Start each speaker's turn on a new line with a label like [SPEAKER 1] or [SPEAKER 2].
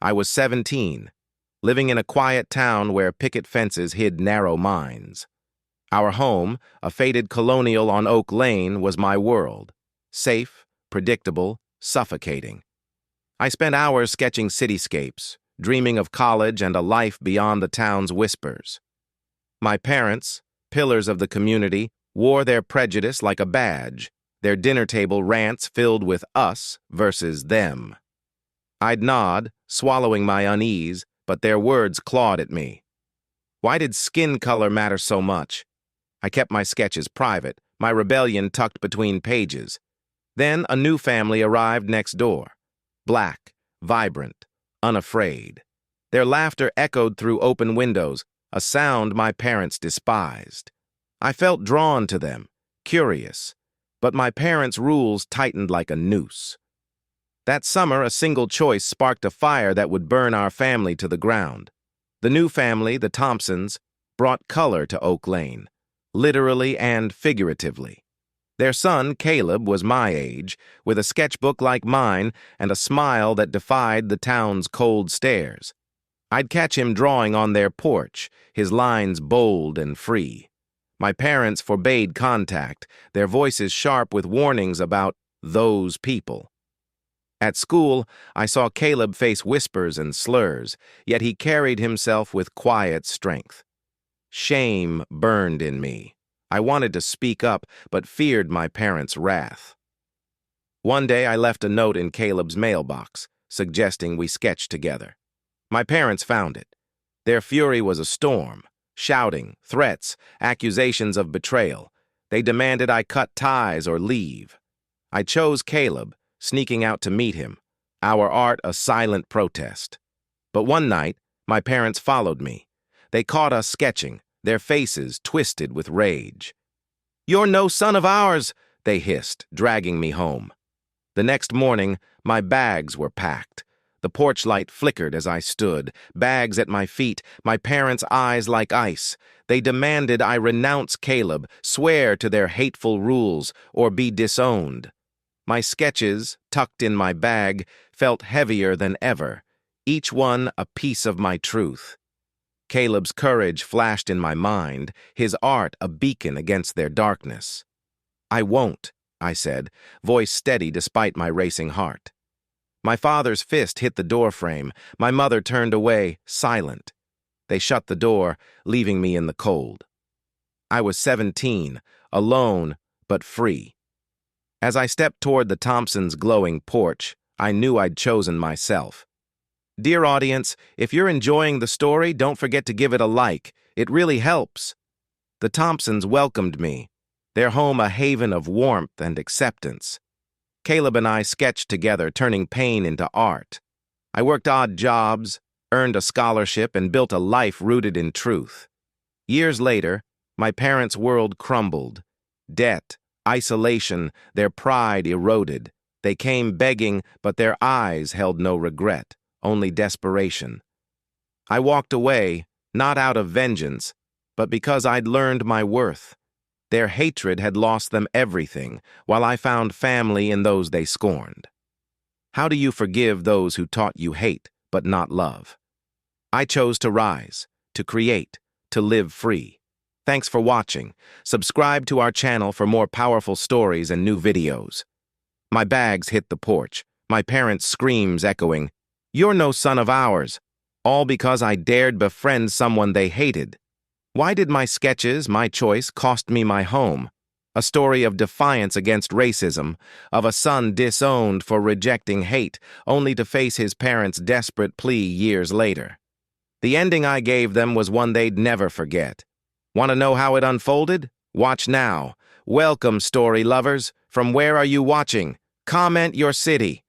[SPEAKER 1] I was 17, living in a quiet town where picket fences hid narrow minds. Our home, a faded colonial on Oak Lane, was my world. Safe, predictable, suffocating. I spent hours sketching cityscapes, dreaming of college and a life beyond the town's whispers. My parents, pillars of the community, wore their prejudice like a badge, their dinner table rants filled with us versus them. I'd nod, swallowing my unease, but their words clawed at me. Why did skin color matter so much? I kept my sketches private, my rebellion tucked between pages. Then a new family arrived next door. Black, vibrant, unafraid. Their laughter echoed through open windows, a sound my parents despised. I felt drawn to them, curious, but my parents' rules tightened like a noose. That summer, a single choice sparked a fire that would burn our family to the ground. The new family, the Thompsons, brought color to Oak Lane, literally and figuratively. Their son, Caleb, was my age, with a sketchbook like mine and a smile that defied the town's cold stares. I'd catch him drawing on their porch, his lines bold and free. My parents forbade contact, their voices sharp with warnings about those people. At school, I saw Caleb face whispers and slurs, yet he carried himself with quiet strength. Shame burned in me. I wanted to speak up, but feared my parents' wrath. One day I left a note in Caleb's mailbox, suggesting we sketch together. My parents found it. Their fury was a storm, shouting, threats, accusations of betrayal. They demanded I cut ties or leave. I chose Caleb, sneaking out to meet him, our art a silent protest. But one night, my parents followed me. They caught us sketching, their faces twisted with rage. "You're no son of ours," they hissed, dragging me home. The next morning, my bags were packed. The porch light flickered as I stood, bags at my feet, my parents' eyes like ice. They demanded I renounce Caleb, swear to their hateful rules, or be disowned. My sketches, tucked in my bag, felt heavier than ever, each one a piece of my truth. Caleb's courage flashed in my mind, his art a beacon against their darkness. "I won't," I said, voice steady despite my racing heart. My father's fist hit the doorframe. My mother turned away, silent. They shut the door, leaving me in the cold. I was 17, alone, but free. As I stepped toward the Thompsons' glowing porch, I knew I'd chosen myself. Dear audience, if you're enjoying the story, don't forget to give it a like. It really helps. The Thompsons welcomed me, their home a haven of warmth and acceptance. Caleb and I sketched together, turning pain into art. I worked odd jobs, earned a scholarship, and built a life rooted in truth. Years later, my parents' world crumbled. Debt, isolation, their pride eroded. They came begging, but their eyes held no regret, only desperation. I walked away, not out of vengeance, but because I'd learned my worth. Their hatred had lost them everything, while I found family in those they scorned. How do you forgive those who taught you hate, but not love? I chose to rise, to create, to live free. Thanks for watching. Subscribe to our channel for more powerful stories and new videos. My bags hit the porch, my parents' screams echoing, "You're no son of ours," all because I dared befriend someone they hated. Why did my sketches, my choice, cost me my home? A story of defiance against racism, of a son disowned for rejecting hate, only to face his parents' desperate plea years later. The ending I gave them was one they'd never forget. Want to know how it unfolded? Watch now. Welcome, story lovers. From where are you watching? Comment your city.